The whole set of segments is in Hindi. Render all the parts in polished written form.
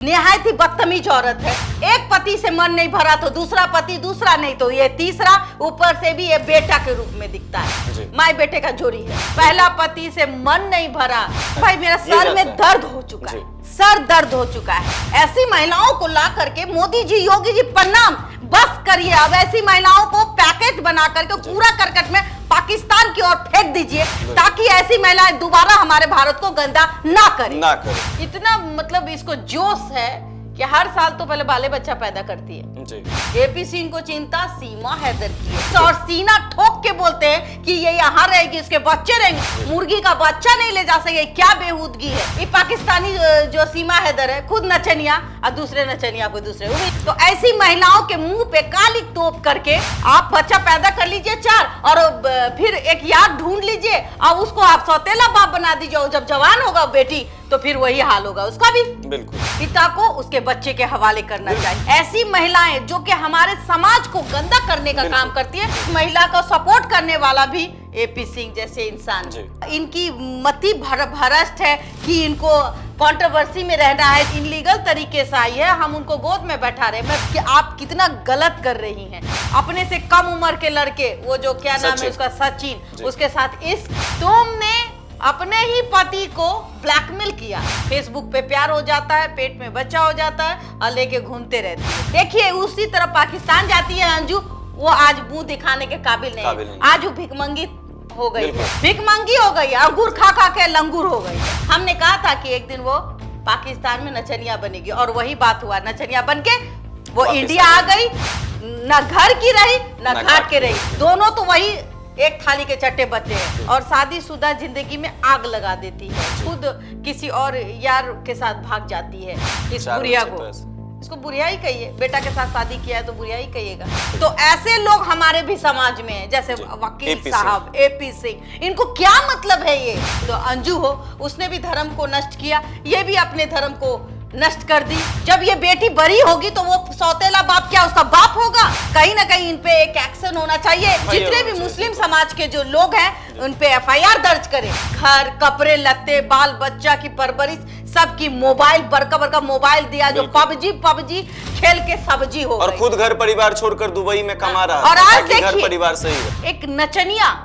निहायत ही बदतमीज औरत है। एक पति से मन नहीं भरा तो दूसरा पति, दूसरा नहीं तो ये तीसरा, ऊपर से भी ये बेटा के रूप में दिखता है। माँ बेटे का जोड़ी है। पहला पति से मन नहीं भरा, भाई मेरा सर में दर्द हो चुका है, सर दर्द हो चुका है। ऐसी महिलाओं को ला करके मोदी जी, योगी जी प्रणाम, बस करिए। अब ऐसी महिलाओं को पैकेट बना करके पूरा करकट में पाकिस्तान की ओर फेंक दीजिए, ताकि ऐसी महिलाएं दोबारा हमारे भारत को गंदा ना करें। इतना मतलब इसको जोश है कि हर साल तो पहले बाले बच्चा पैदा करती है जी। एपी सिंह को चिंता सीमा हैदर की है और सीना ठोक के बोलते हैं कि ये यहाँ रहेगी, इसके बच्चे रहेंगे, मुर्गी का बच्चा नहीं ले जा सके। क्या बेहूदगी है। ये पाकिस्तानी जो सीमा हैदर है खुद नचनिया और दूसरे नचनिया को दूसरे। तो ऐसी महिलाओं के मुंह पे काली तोप करके आप बच्चा पैदा कर लीजिए 4 और फिर एक याद ढूंढ लीजिए और उसको आप सौतेला बाप बना दीजिए। जब जवान होगा बेटी तो फिर वही हाल होगा उसका भी। बिल्कुल पिता को उसके बच्चे के हवाले करना चाहिए। ऐसी महिलाएं जो कि हमारे समाज को गंदा करने का काम करती है, महिला को सपोर्ट करने वाला भी एपी सिंह जैसे इंसान। इनकी मति भ्रष्ट है कि इनको कंट्रोवर्सी में रहना है, इनलीगल तरीके से आई है, हम उनको गोद में बैठा रहे हैं। कि आप कितना गलत कर रही हैं। अपने से कम उम्र के लड़के, वो जो क्या नाम है उसका, सचिन, उसके साथ इस तुमने अपने ही पति को ब्लैकमेल किया। फेसबुक पे प्यार हो जाता है, पेट में बच्चा हो जाता है और लेके घूमते रहते हैं। देखिए उसी तरह पाकिस्तान जाती है अंजू, वो आज मुंह दिखाने के काबिल नहीं। आज वो भिखमंगी हो गई, भिखमंगी हो गई, अंगूर खा खा के लंगूर हो गई। हमने कहा था कि एक दिन वो पाकिस्तान में नचनिया बनेगी और वही बात हुआ। नचनिया बन के वो इंडिया आ गई, न घर की रही न घाट के रही, दोनों तो वही एक थाली के चट्टे बच्चे हैं। और शादीशुदा जिंदगी में आग लगा देती है, खुद किसी और यार के साथ भाग जाती है। इस बुढ़िया को, इसको बुढ़िया ही कहिए, बेटा के साथ शादी किया है तो बुढ़िया ही कहिएगा। तो ऐसे लोग हमारे भी समाज में हैं, जैसे वकील साहब, एपी सिंह। इनको क्या मतलब है ये? तो अंजू हो, उसने भी धर्म को नष्ट किया, ये भी अपने धर्म को नष्ट कर दी। जब ये बेटी बरी होगी तो वो सौतेला बाप क्या उसका बाप होगा? कहीं ना कहीं इन पे एक एक्शन होना चाहिए। जितने भी मुस्लिम समाज के जो लोग हैं उन पे एफआईआर दर्ज करें। घर, कपड़े लत्ते, बाल बच्चा की परवरिश, सबकी मोबाइल, बड़का मोबाइल दिया, जो पबजी खेल के सब्जी हो और खुद घर परिवार छोड़कर दुबई में कमा रहा है। और आज देखिए परिवार सही है, एक नचनिया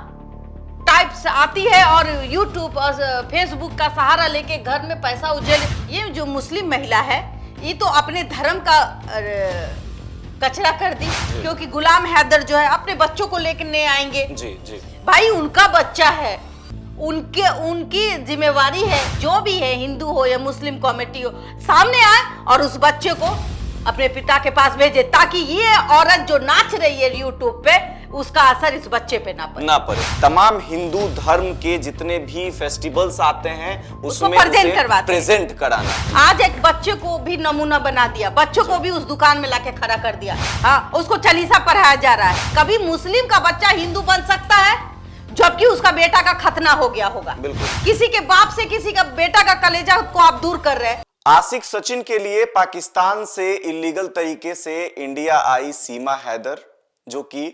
टाइप्स आती है और यूट्यूब और फेसबुक का सहारा लेके घर में पैसा उजेल। ये जो मुस्लिम महिला है ये तो अपने धर्म का कचरा कर दी, क्योंकि गुलाम हैदर जो है अपने बच्चों को लेकर नहीं आएंगे। जी भाई उनका बच्चा है, उनकी जिम्मेवारी है, जो भी है हिंदू हो या मुस्लिम कमेटी हो, सामने आए और उस बच्चे को अपने पिता के पास भेजे, ताकि ये औरत जो नाच रही है यूट्यूब पे उसका असर इस बच्चे पे ना पड़े। तमाम हिंदू धर्म के जितने भी फेस्टिवल्स आते हैं उसमें प्रेजेंट कराना। आज एक बच्चे को भी नमूना बना दिया, बच्चों को भी उस दुकान में लाके खड़ा कर दिया। हाँ, उसको चालीसा पढ़ाया जा रहा है। कभी मुस्लिम का बच्चा हिंदू बन सकता है जबकि उसका बेटा का खतना हो गया होगा? किसी के बाप से किसी का बेटा का कलेजा को आप दूर कर रहे हैं। आशिक सचिन के लिए पाकिस्तान से इलीगल तरीके से इंडिया आई सीमा हैदर, जो कि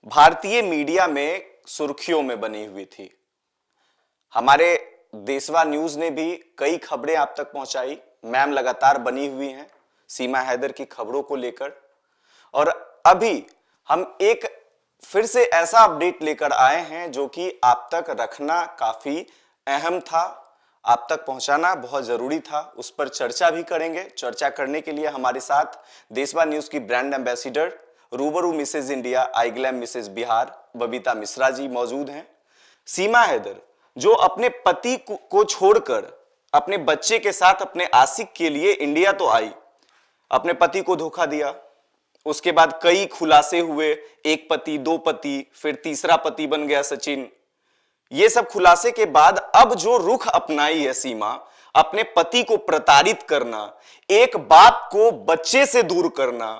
भारतीय मीडिया में सुर्खियों में बनी हुई थी। हमारे देशवा न्यूज ने भी कई खबरें आप तक पहुंचाई। मैम लगातार बनी हुई हैं सीमा हैदर की खबरों को लेकर। और अभी हम एक फिर से ऐसा अपडेट लेकर आए हैं जो कि आप तक रखना काफी अहम था, आप तक पहुंचाना बहुत जरूरी था। उस पर चर्चा भी करेंगे। चर्चा करने के लिए हमारे साथ देशवा न्यूज की ब्रांड एम्बेसडर, रूबरू मिसेज इंडिया, आई ग्लैम मिसेज बिहार, बबीता मिश्रा जी मौजूद हैं। सीमा हैदर जो अपने पति को छोड़कर अपने बच्चे के साथ अपने आशिक के लिए इंडिया तो आई, अपने पति को धोखा दिया, उसके बाद कई खुलासे हुए, एक पति, 2 पति, फिर तीसरा पति बन गया सचिन। ये सब खुलासे के बाद अब जो रुख अपनाई है सीमा, अपने पति को प्रताड़ित करना, एक बाप को बच्चे से दूर करना,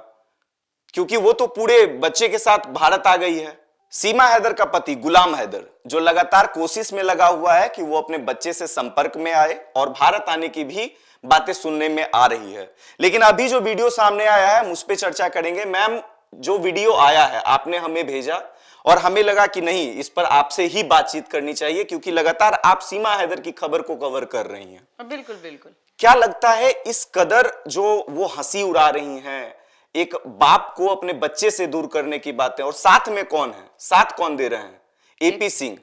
क्योंकि वो तो पूरे बच्चे के साथ भारत आ गई है। सीमा हैदर का पति गुलाम हैदर जो लगातार कोशिश में लगा हुआ है कि वो अपने बच्चे से संपर्क में आए और भारत आने की भी बातें सुनने में आ रही है। लेकिन अभी जो वीडियो सामने आया है हम उस पर चर्चा करेंगे। मैम, जो वीडियो आया है आपने हमें भेजा और हमें लगा कि नहीं, इस पर आपसे ही बातचीत करनी चाहिए, क्योंकि लगातार आप सीमा हैदर की खबर को कवर कर रही हैं। बिल्कुल बिल्कुल। क्या लगता है इस कदर जो वो हंसी उड़ा रही हैं, एक बाप को अपने बच्चे से दूर करने की बातें, और साथ में कौन है, साथ कौन दे रहे हैं? एपी सिंह।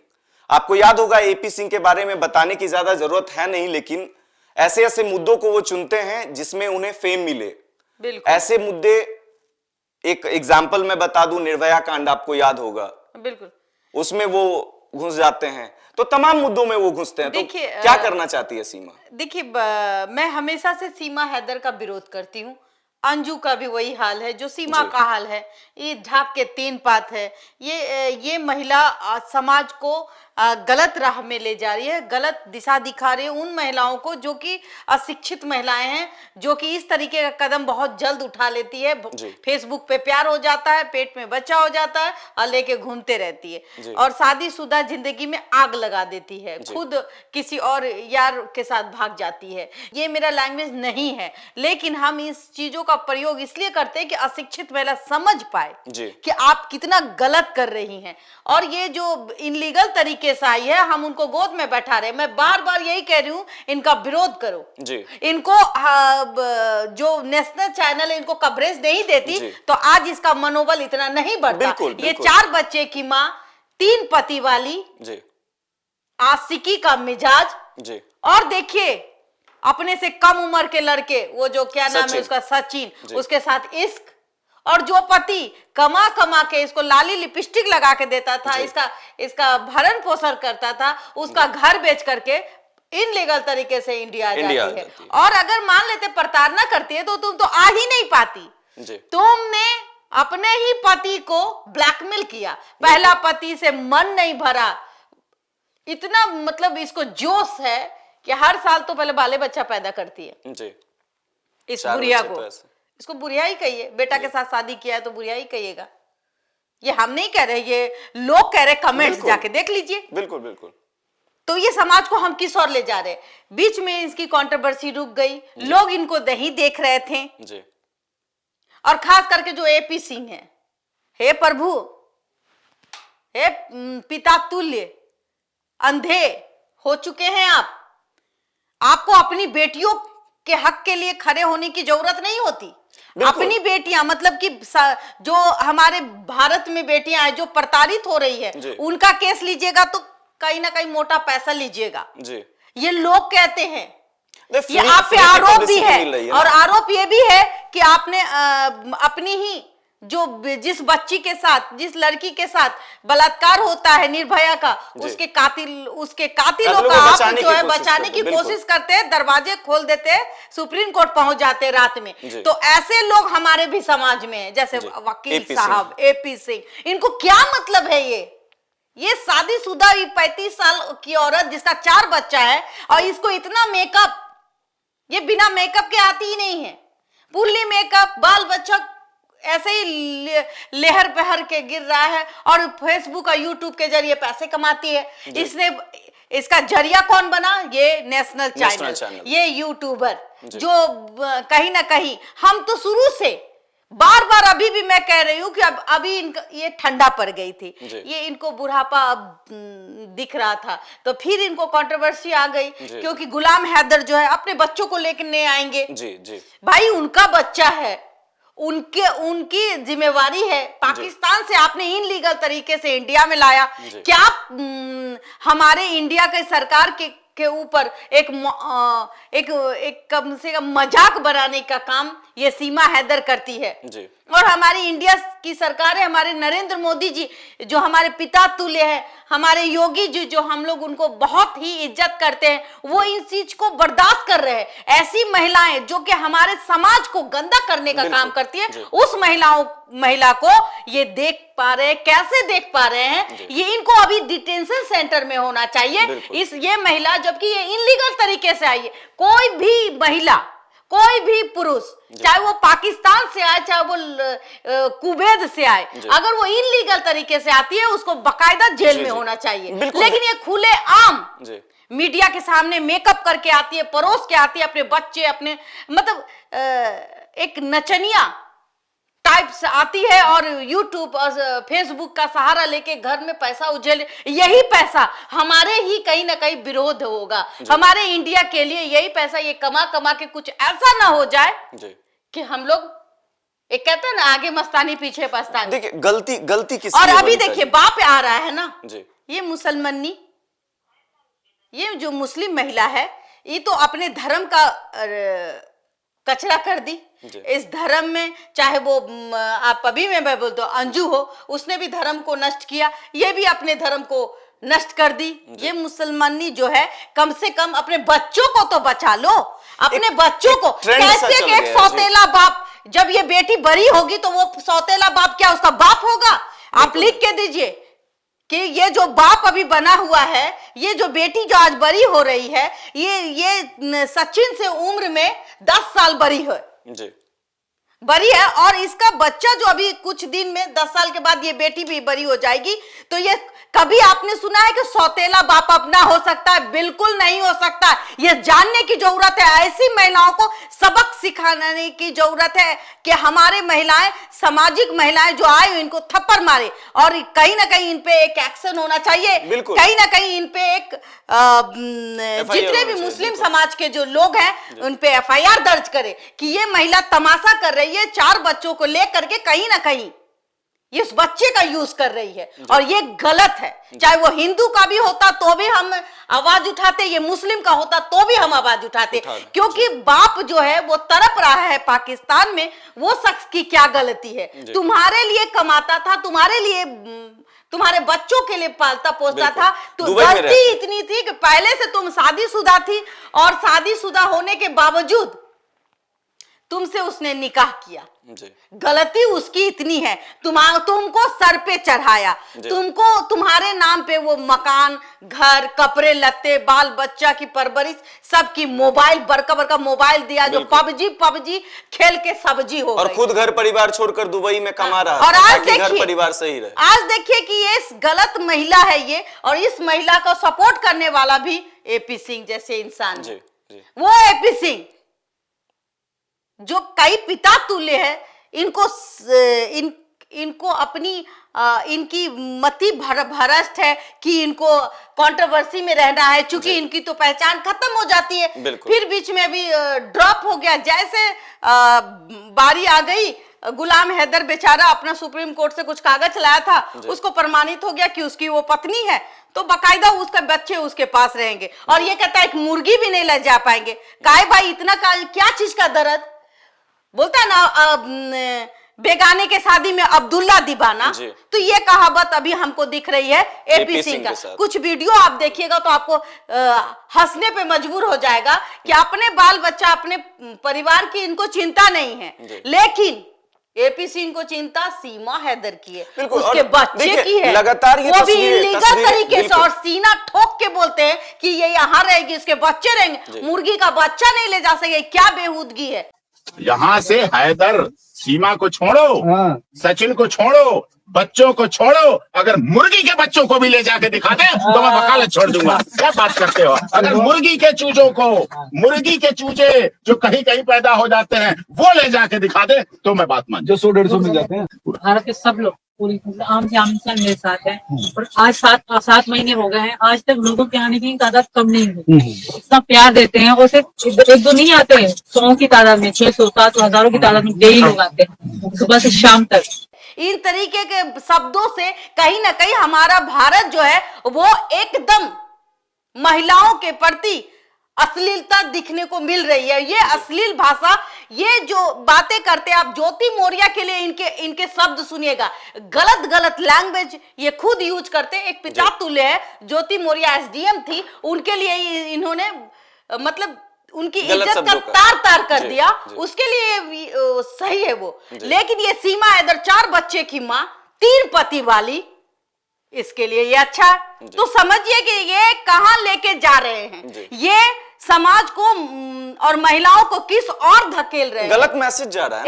आपको याद होगा एपी सिंह के बारे में बताने की ज्यादा जरूरत है नहीं, लेकिन ऐसे ऐसे मुद्दों को वो चुनते हैं जिसमें उन्हें फेम मिले। बिल्कुल। ऐसे मुद्दे, एक एग्जाम्पल मैं बता दूं, निर्भया कांड आपको याद होगा, बिल्कुल, उसमें वो घुस जाते हैं, तो तमाम मुद्दों में वो घुसते हैं। तो क्या करना चाहती है सीमा? देखिए, मैं हमेशा से सीमा हैदर का विरोध करती हूँ। अंजू का भी वही हाल है जो सीमा का हाल है। ये ढाक के तीन पात है। ये महिला समाज को गलत राह में ले जा रही है, गलत दिशा दिखा रही है उन महिलाओं को जो कि अशिक्षित महिलाएं हैं, जो कि इस तरीके का कदम बहुत जल्द उठा लेती है। फेसबुक पे प्यार हो जाता है, पेट में बच्चा हो जाता है और लेके घूमते रहती है और शादीशुदा जिंदगी में आग लगा देती है, खुद किसी और यार के साथ भाग जाती है। ये मेरा लैंग्वेज नहीं है, लेकिन हम इस चीजों का प्रयोग इसलिए करते हैं कि अशिक्षित महिला समझ पाए कि आप कितना गलत कर रही हैं। और ये जो इनलीगल तरीके से आई है, हम उनको गोद में बैठा रहे हैं। मैं बार बार यही कह रही हूं, इनका विरोध करो जी। इनको जो नेशनल चैनल है इनको कवरेज नहीं देती तो आज इसका मनोबल इतना नहीं बढ़ता। ये 4 बच्चे की माँ, 3 पति वाली जी, आशिकी का मिजाज जी। और देखिए अपने से कम उम्र के लड़के, वो जो क्या नाम है उसका, सचिन, उसके साथ इश्क। और जो पति कमा कमा के इसको लाली लिपस्टिक लगा के देता था, इसका भरण पोषण करता था, उसका घर बेच करके इनलीगल तरीके से इंडिया जाती है। और अगर मान लेते प्रताड़ना करती है तो तुम तो आ ही नहीं पाती। तुमने अपने ही पति को ब्लैकमेल किया, पहला पति से मन नहीं भरा। इतना मतलब इसको जोश है कि हर साल तो पहले बाले बच्चा पैदा करती है जी। इस बुढ़िया को, इसको बुढ़िया ही कहिए। बेटा के साथ शादी किया है तो बुढ़िया ही कहिएगा। ये हम नहीं कह रहे, ये लोग कह रहे, कमेंट्स जाके देख लीजिए। बिल्कुल बिल्कुल। तो ये समाज को हम किस ओर ले जा रहे हैं? बीच में इसकी कंट्रोवर्सी रुक गई, लोग इनको नहीं देख रहे थे जी। और खास करके जो एपी सिंह है, हे प्रभु, हे पिता तुल्य, अंधे हो चुके हैं आप। आपको अपनी बेटियों के हक के लिए खड़े होने की जरूरत नहीं होती। अपनी बेटियां, मतलब कि जो हमारे भारत में बेटियां हैं जो प्रताड़ित हो रही है, उनका केस लीजिएगा तो कहीं ना कहीं मोटा पैसा लीजिएगा जी। ये लोग कहते हैं, ये आप पे आरोप भी है। और आरोप ये भी है कि आपने अपनी ही जो जिस बच्ची के साथ, जिस लड़की के साथ बलात्कार होता है निर्भया का, उसके कातिलों का आप जो है बचाने की कोशिश करते हैं, दरवाजे खोल देते हैं, सुप्रीम कोर्ट पहुंच जाते हैं रात में। तो ऐसे लोग हमारे भी समाज में हैं, जैसे वकील साहब, एपी सिंह। इनको क्या मतलब है? ये शादीशुदा 35 साल की औरत जिसका 4 बच्चा है, और इसको इतना मेकअप, ये बिना मेकअप के आती ही नहीं है। फुल्ली मेकअप, बाल बच्चा ऐसे ही लहर बहर के गिर रहा है और फेसबुक और यूट्यूब के जरिए पैसे कमाती है। इसका जरिया कौन बना? ये नेशनल चैनल, ये यूट्यूबर, जो कहीं ना कहीं हम तो शुरू से बार बार, अभी भी मैं कह रही हूं कि अभी ये ठंडा पड़ गई थी, ये इनको बुढ़ापा अब दिख रहा था, तो फिर इनको कंट्रोवर्सी आ गई क्योंकि गुलाम हैदर जो है अपने बच्चों को लेकर नहीं आएंगे जी। भाई उनका बच्चा है, उनकी जिम्मेवारी है। पाकिस्तान से आपने इनलीगल तरीके से इंडिया में लाया, क्या हमारे इंडिया के सरकार के ऊपर एक कम से कम मजाक बनाने का काम ये सीमा हैदर करती है जी। और हमारी इंडिया की सरकार है, हमारे नरेंद्र मोदी जी जो हमारे पिता तुल्य है, हमारे योगी जी जो हम लोग उनको बहुत ही इज्जत करते हैं, वो इन चीज को बर्दाश्त कर रहे हैं। ऐसी महिलाएं जो कि हमारे समाज को गंदा करने का काम करती है, उस महिला को ये देख पा रहे हैं। कैसे देख पा रहे हैं? ये इनको अभी डिटेंशन सेंटर में होना चाहिए। ये महिला, जबकि ये इनलीगल तरीके से आई है। कोई भी महिला, कोई भी पुरुष, चाहे वो पाकिस्तान से आए, चाहे वो कुवैत से आए, अगर वो इनलीगल तरीके से आती है उसको बकायदा जेल में होना चाहिए। लेकिन ये खुले आम मीडिया के सामने मेकअप करके आती है, परोस के आती है अपने बच्चे, अपने मतलब एक नचनिया लाइव आती है और यूट्यूब और फेसबुक का सहारा लेके घर में पैसा उछल, यही पैसा हमारे ही कहीं ना कहीं विरोध होगा। हमारे इंडिया के लिए यही पैसा ये कमा कमा के कुछ ऐसा ना हो जाए कि हम लोग एक कहते हैं ना, आगे मस्तानी पीछे पछतानी। देखिए गलती किस और अभी देखिए बाप आ रहा है ना जी, ये मुसलमानी, ये जो मुस्लिम महिला है ये तो अपने धर्म का कचरा कर दी। इस धर्म में चाहे वो आप अभी मैं बोल दो अंजू हो, उसने भी धर्म को नष्ट किया, ये भी अपने धर्म को नष्ट कर दी। ये मुसलमानी जो है कम से कम अपने बच्चों को तो बचा लो, अपने बच्चों को। कैसे एक सौतेला बाप, जब ये बेटी बड़ी होगी तो वो सौतेला बाप क्या उसका बाप होगा? आप लिख के दीजिए कि ये जो बाप अभी बना हुआ है, ये जो बेटी जो आज बड़ी हो रही है, ये सचिन से उम्र में 10 साल बड़ी है जी, बड़ी है। और इसका बच्चा जो अभी कुछ दिन में 10 साल के बाद ये बेटी भी बड़ी हो जाएगी। तो ये कभी आपने सुना है कि सौतेला बाप अपना हो सकता है? बिल्कुल नहीं हो सकता। ये जानने की जरूरत है, ऐसी महिलाओं को सबक सिखाने की जरूरत है कि हमारे महिलाएं, सामाजिक महिलाएं जो आए इनको थप्पड़ मारे और कहीं ना कहीं इन पे एक एक्शन होना चाहिए। कहीं ना कहीं इन पे एक जितने भी मुस्लिम समाज के जो लोग हैं उन पे FIR दर्ज करे कि ये महिला तमाशा कर रही है, 4 बच्चों को लेकर के कहीं ना कहीं ये उस बच्चे का यूज कर रही है और ये गलत है। चाहे वो हिंदू का भी होता तो भी हम आवाज उठाते, ये मुस्लिम का होता तो भी हम आवाज उठाते, क्योंकि बाप जो है वो तड़प रहा है पाकिस्तान में। वो शख्स की क्या गलती है? तुम्हारे लिए कमाता था, तुम्हारे लिए तुम्हारे बच्चों के लिए पालता पोसता था। तो गलती इतनी थी कि पहले से तुम शादीशुदा थी और शादीशुदा होने के बावजूद तुमसे उसने निकाह किया। गलती उसकी इतनी है, तुमको सर पे चढ़ाया, तुमको तुम्हारे नाम पे वो मकान, घर, कपड़े लत्ते, बाल बच्चा की परवरिश, सबकी मोबाइल, बड़का मोबाइल दिया जो पबजी खेल के सब्जी हो और खुद घर परिवार छोड़कर दुबई में कमा रहा है। और आज देखिए घर परिवार सही रहे। आज देखिए कि ये गलत महिला है ये, और इस महिला को सपोर्ट करने वाला भी AP सिंह जैसे इंसान है। वो AP सिंह जो कई पिता तुल्य है, इनको अपनी इनकी मति भ्रष्ट है कि इनको कंट्रोवर्सी में रहना है, चूंकि इनकी तो पहचान खत्म हो जाती है, फिर बीच में भी ड्रॉप हो गया। जैसे बारी आ गई, गुलाम हैदर बेचारा अपना सुप्रीम कोर्ट से कुछ कागज लाया था, उसको प्रमाणित हो गया कि उसकी वो पत्नी है, तो बकायदा उसके बच्चे उसके पास रहेंगे। और ये कहता है एक मुर्गी भी नहीं ले जा पाएंगे। काहे भाई इतना क्या चीज का दर्द? बोलता है ना बेगाने के शादी में अब्दुल्ला दीवाना, तो ये कहावत अभी हमको दिख रही है AP सिंह का। कुछ वीडियो आप देखिएगा तो आपको हंसने पे मजबूर हो जाएगा कि अपने बाल बच्चा, अपने परिवार की इनको चिंता नहीं है, लेकिन AP सिंह को चिंता सीमा हैदर की है, उसके बच्चे की है। लगातार वो भी इलीगल तरीके से, और सीना ठोक के बोलते हैं कि ये यहाँ रहेगी, उसके बच्चे रहेंगे, मुर्गी का बच्चा नहीं ले जा सके। क्या बेहूदगी है? यहाँ से हैदर, सीमा को छोड़ो, सचिन को छोड़ो, बच्चों को छोड़ो, अगर मुर्गी के बच्चों को भी ले जाके दिखा दे तो मैं वकालत छोड़ दूंगा। क्या बात करते हो? अगर मुर्गी के चूजों को, मुर्गी के चूजे जो कहीं कहीं पैदा हो जाते हैं, वो ले जाके दिखा दे तो मैं बात मान। जो 100-150 मिल जाते हैं। भारत के सब लोग पूरी आम से आम इंसान मेरे साथ है, और आज 7 महीने हो गए हैं, आज तक लोगों के आने की तादाद कम नहीं हुई। इतना प्यार देते हैं, और सिर्फ 1-2 नहीं आते हैं, 100 की तादाद में, 600-700 हजारों की तादाद में डेली लोग आते हैं, सुबह से शाम तक। इन तरीके के शब्दों से कहीं ना कहीं हमारा भारत जो है वो एकदम महिलाओं के प्रति अश्लीलता दिखने को मिल रही है। ये अश्लील भाषा, ये जो बातें करते हैं आप, ज्योति मौर्य के लिए इनके शब्द सुनिएगा, गलत लैंग्वेज ये खुद यूज करते हैं। एक पिता तुल्य है, ज्योति मौर्य SDM थी, उनके लिए इन्होंने मतलब उनकी इज्जत का तार कर दिया, उसके लिए सही है वो। लेकिन ये सीमा हैदर 4 बच्चे की माँ, 3 पति वाली, इसके लिए ये अच्छा। तो समझिए कि ये कहां लेके जा रहे हैं, ये समाज को और महिलाओं को किस और धकेल रहे हैं। गलत मैसेज जा रहा है।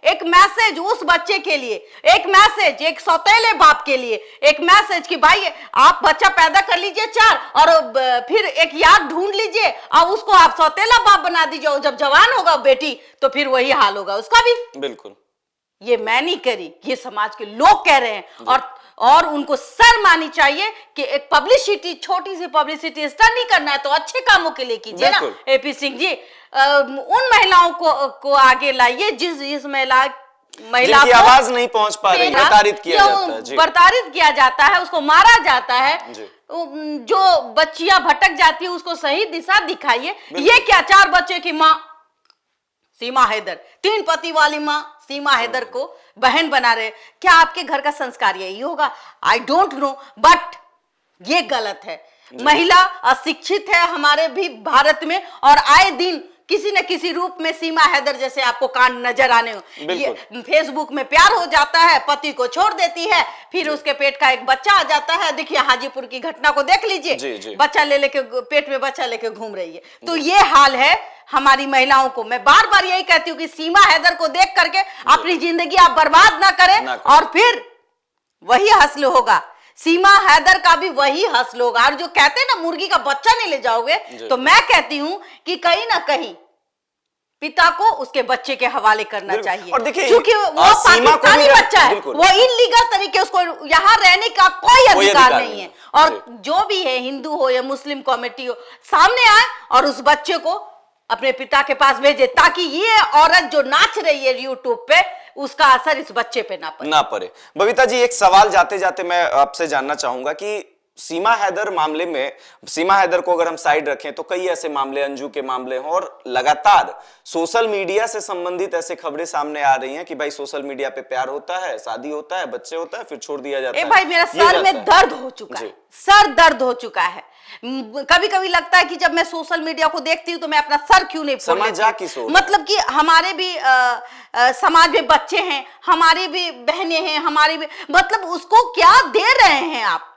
एक मैसेज उस बच्चे के लिए, एक मैसेज एक सौतेले बाप के लिए, एक मैसेज कि भाई आप बच्चा पैदा कर लीजिए 4 और फिर एक याद ढूंढ लीजिए और उसको आप सौतेला बाप बना दीजिए, और जब जवान होगा बेटी तो फिर वही हाल होगा उसका भी। बिल्कुल। ये मैं नहीं करी, ये समाज के लोग कह रहे हैं। और उनको शर्म आनी चाहिए कि एक पब्लिसिटी, छोटी सी पब्लिसिटी स्टार नहीं करना है तो अच्छे कामों के लिए कीजिए ना। एपी सिंह जी, उन महिलाओं को आगे लाइए जिस महिला की आवाज नहीं पहुंच पा रही, प्रताड़ित किया जाता है, प्रताड़ित किया जाता है, उसको मारा जाता है, जो बच्चियां भटक जाती है उसको सही दिशा दिखाइए। ये क्या 4 बच्चे की माँ सीमा हैदर, 3 पति वाली माँ सीमा हैदर को बहन बना रहे, क्या आपके घर का संस्कार यही होगा? आई डोंट नो, बट ये गलत है। महिला अशिक्षित है हमारे भी भारत में, और आए दिन किसी न किसी रूप में सीमा हैदर जैसे आपको कांड नजर आने हो। ये फेसबुक में प्यार हो जाता है, पति को छोड़ देती है, फिर उसके पेट का एक बच्चा आ जाता है। देखिए हाजीपुर की घटना को देख लीजिए, बच्चा लेके पेट में बच्चा लेके घूम रही है। तो ये हाल है हमारी महिलाओं को। मैं बार बार यही कहती हूँ कि सीमा हैदर को देख करके अपनी जिंदगी आप बर्बाद ना करें, और फिर वही हस्ल होगा, सीमा हैदर का भी वही हस्ल होगा। और जो कहते हैं ना मुर्गी का बच्चा नहीं ले जाओगे, तो मैं कहती हूं कि कहीं ना कहीं पिता को उसके बच्चे के हवाले करना चाहिए। और देखिए, क्योंकि वो पाकिस्तानी बच्चा है, वो इल्लीगल तरीके उसको यहाँ रहने का कोई अधिकार नहीं है। और जो भी है, हिंदू हो या मुस्लिम कम्युनिटी हो, सामने आए और उस बच्चे को अपने पिता के पास भेजे, ताकि ये औरत जो नाच रही है यूट्यूब पे, उसका असर इस बच्चे पे ना पड़े। बबीता जी, एक सवाल जाते जाते मैं आपसे जानना चाहूंगा कि सीमा हैदर मामले में, सीमा हैदर को अगर हम साइड रखें तो कई ऐसे मामले, अंजू के मामले हैं, और लगातार सोशल मीडिया से संबंधित ऐसे खबरें सामने आ रही हैं कि भाई सोशल मीडिया पे प्यार होता है, शादी होता है, बच्चे होता है, फिर छोड़ दिया जाता है। भाई मेरा सर में दर्द हो चुका है, सर दर्द हो चुका है। कभी कभी लगता है कि जब मैं सोशल मीडिया को देखती हूँ तो मैं अपना सर क्यों नहीं फोड़ लेती। मतलब कि हमारे भी समाज में बच्चे हैं, हमारी भी बहनें हैं, हमारी भी, मतलब उसको क्या दे रहे हैं आप?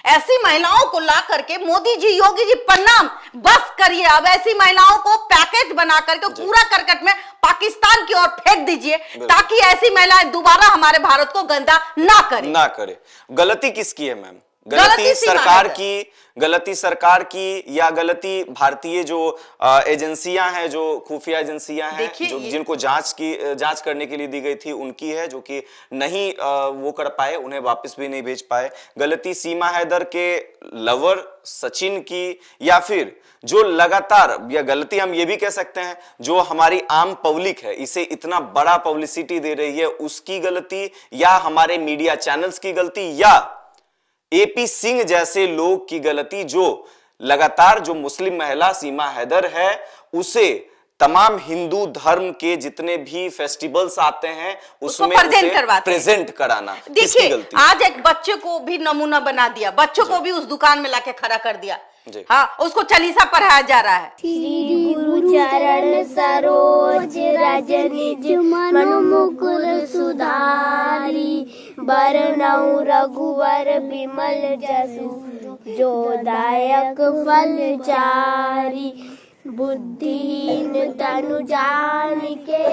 ऐसी महिलाओं को ला करके, मोदी जी, योगी जी, प्रणाम, बस करिए। अब ऐसी महिलाओं को पैकेज बना करके पूरा करकट में पाकिस्तान की ओर फेंक दीजिए, ताकि ऐसी महिलाएं दोबारा हमारे भारत को गंदा ना करे। गलती किसकी है मैम? गलती सरकार की या गलती भारतीय जो एजेंसियां हैं, जो खुफिया एजेंसियां हैं, जो जिनको जांच करने के लिए दी गई थी, उनकी है, जो कि नहीं वो कर पाए, उन्हें वापस भी नहीं भेज पाए? गलती सीमा हैदर के लवर सचिन की, या फिर जो लगातार, या गलती हम ये भी कह सकते हैं जो हमारी आम पब्लिक है, इसे इतना बड़ा पब्लिसिटी दे रही है, उसकी गलती, या हमारे मीडिया चैनल्स की गलती, या एपी सिंह जैसे लोग की गलती, जो लगातार जो मुस्लिम महिला सीमा हैदर है उसे तमाम हिंदू धर्म के जितने भी फेस्टिवल्स आते हैं उसमें प्रेजेंट कराना? देखिए, आज एक बच्चे को भी नमूना बना दिया, बच्चों को भी उस दुकान में लाके खड़ा कर दिया। हाँ, उसको चालीसा पढ़ाया जा रहा है। श्री गुरु चरण सरोज रज निज मनु मुकुर सुधारी, बरनउँ रघुवर बिमल जसु, जो दायक फल चारि। बुद्धिहीन तनु जानिके,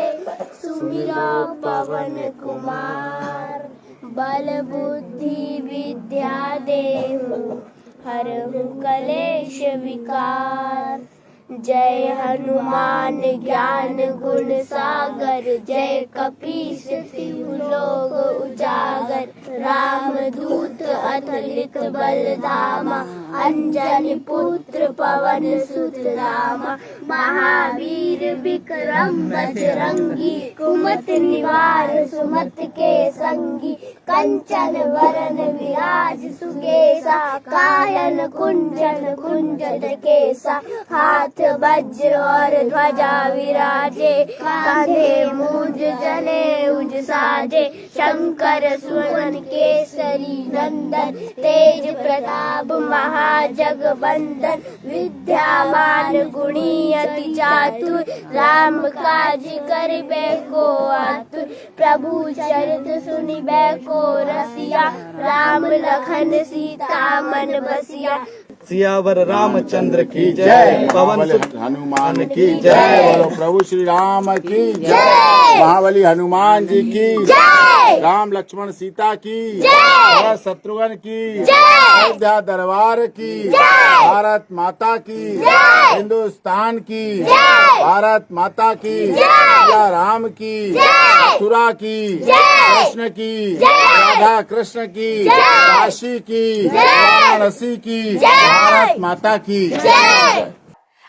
सुमिरा पवन कुमार। बल बुद्धि विद्या देहु, हरहु कलेश विकार। जय हनुमान ज्ञान गुण सागर, जय कपीस तिहु लोक उजागर। राम दूत अतुलित बल धामा, अंजनी पुत्र पवन सुत नामा। महावीर विक्रम बजरंगी, कुमति निवार सुमति के संगी। कंचन वरन विराज सुकेसा, कायन कुंजन कुंजन केसा। हाथ वज्र और ध्वजा विराजे, कांधे मूंज जनेऊ साजे। शंकर सुवन केसरी नंदन, तेज प्रताप महाजगवंदन। विद्यामान गुणी अति चातुर, राम काज करिबे को आतुर। प्रभु चरित सुनिबे को रसिया, राम लखन सीता मन बसिया। सियावर रामचंद्र की जय, पवन सुत हनुमान की जय, बोलो प्रभु श्री राम की जय, महाबली हनुमान जी की जय, राम लक्ष्मण सीता की जय, शत्रुघ्न की जय, अयोध्या दरबार की जय, भारत माता की जय, हिंदुस्तान की जय, भारत माता की जय, राम राम की, मथुरा की, कृष्ण की, राधा कृष्ण की, काशी की, वाराणसी की, भारत माता की।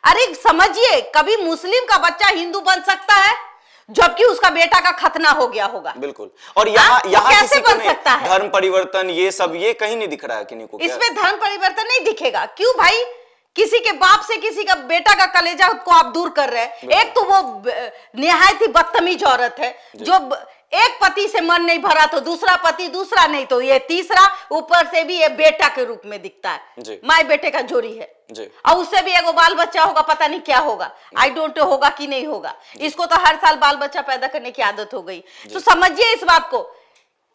अरे समझिए, कभी मुस्लिम का बच्चा हिंदू बन सकता है जबकि उसका बेटा का खतना हो गया होगा। बिल्कुल। और यहाँ तो यहाँ कैसे किसी को बन नहीं, सकता है? धर्म परिवर्तन ये सब ये कहीं नहीं दिख रहा है किन्हीं को। क्या इसमें धर्म परिवर्तन नहीं दिखेगा। क्यों भाई? किसी के बाप से किसी का बेटा का कलेजा को आप दूर कर रहे हैं। एक तो वो निहायत ही बदतमीज औरत है जो एक पति से मन नहीं भरा तो दूसरा पति, दूसरा नहीं तो ये तीसरा, ऊपर से भी ये बेटा के रूप में दिखता है। माँ बेटे का जोड़ी है जी। और उससे भी एगो बाल बच्चा होगा, पता नहीं क्या होगा, आई डोंट नो होगा कि नहीं होगा। इसको तो हर साल बाल बच्चा पैदा करने की आदत हो गई। तो समझिए इस बात को,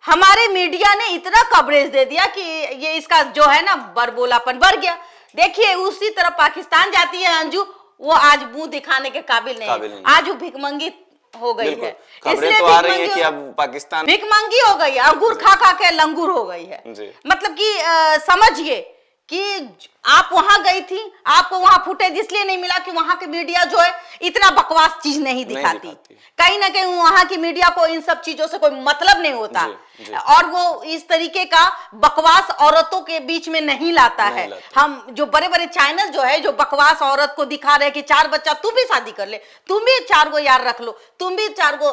हमारे मीडिया ने इतना कवरेज दे दिया कि ये इसका जो है ना बरबोलापन बढ़ गया। देखिए उसी तरह पाकिस्तान जाती है अंजू, वो आज मुंह दिखाने के काबिल नहीं। आज वो भिकमंगी हो गई है। खबरें तो आ रही है कि अब पाकिस्तान भिकमंगी हो गई है, अंगूर खा खा के लंगूर हो गई है। मतलब कि समझिए कि आप वहां गई थी, आपको वहां फुटेज इसलिए नहीं मिला कि वहां के मीडिया जो है इतना बकवास चीज नहीं दिखाती। कहीं ना कहीं वहां की मीडिया को इन सब चीजों से कोई मतलब नहीं होता। और वो इस तरीके का बकवास औरतों के बीच में नहीं लाता है। हम जो बड़े बड़े चैनल जो है जो बकवास औरत को दिखा रहे हैं कि 4 बच्चा तू भी शादी कर ले, तुम भी 4 गो यार रख लो, तुम भी 4 गो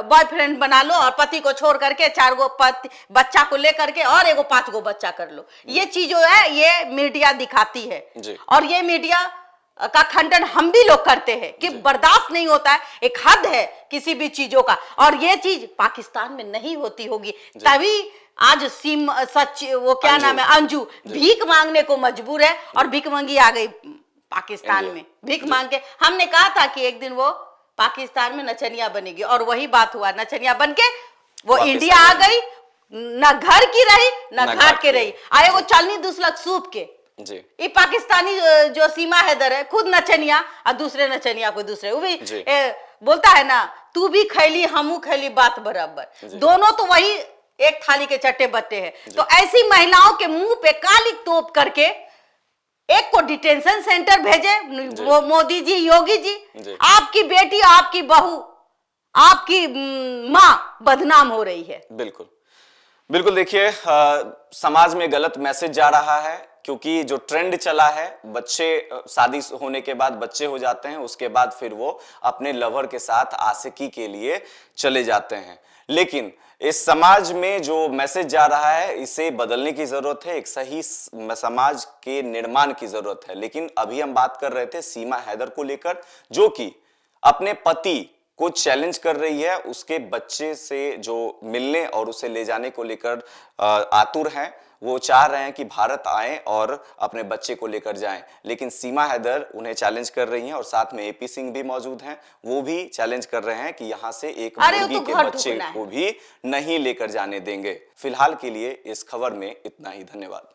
बॉयफ्रेंड बना लो और पति को छोड़ करके 4 गो बच्चा को लेकर के और एगो 5 गो बच्चा कर लो। ये चीज जो है ये मीडिया दिखाती है और ये मीडिया का खंडन हम भी लोग करते हैं कि बर्दाश्त नहीं होता है, एक हद है किसी भी चीजों का। और ये चीज पाकिस्तान में नहीं होती होगी तभी आज सच वो क्या नाम है अंजू भीख मांगने को मजबूर है और भीख मांगी आ गई पाकिस्तान में। भीख मांग के हमने कहा था कि एक दिन वो पाकिस्तान में नचनिया बनेगी और वही बात हुआ, नचनिया बन के वो इंडिया आ गई, न घर की रही न घाट के रही, आए वो चलनी दूसरा सूप के। ये पाकिस्तानी जो सीमा हैदर है खुद नचनिया और दूसरे नचनिया को दूसरे, वो भी बोलता है ना तू भी खैली हमू खैली बात बराबर, दोनों तो वही एक थाली के चट्टे बट्टे हैं। तो ऐसी महिलाओं के मुंह पे काली तोप करके एक को डिटेंशन सेंटर भेजे मोदी जी, योगी जी। आपकी बेटी, आपकी बहू, आपकी माँ बदनाम हो रही है। बिल्कुल बिल्कुल। देखिए समाज में गलत मैसेज जा रहा है क्योंकि जो ट्रेंड चला है, बच्चे शादी होने के बाद बच्चे हो जाते हैं, उसके बाद फिर वो अपने लवर के साथ आशिकी के लिए चले जाते हैं। लेकिन इस समाज में जो मैसेज जा रहा है इसे बदलने की जरूरत है, एक सही समाज के निर्माण की जरूरत है। लेकिन अभी हम बात कर रहे थे सीमा हैदर को लेकर, जो कि अपने पति को चैलेंज कर रही है, उसके बच्चे से जो मिलने और उसे ले जाने को लेकर आतुर हैं। वो चाह रहे हैं कि भारत आएं और अपने बच्चे को लेकर जाएं, लेकिन सीमा हैदर उन्हें चैलेंज कर रही हैं और साथ में एपी सिंह भी मौजूद हैं। वो भी चैलेंज कर रहे हैं कि यहां से एक मुर्गी के बच्चे को भी नहीं लेकर जाने देंगे। फिलहाल के लिए इस खबर में इतना ही। धन्यवाद।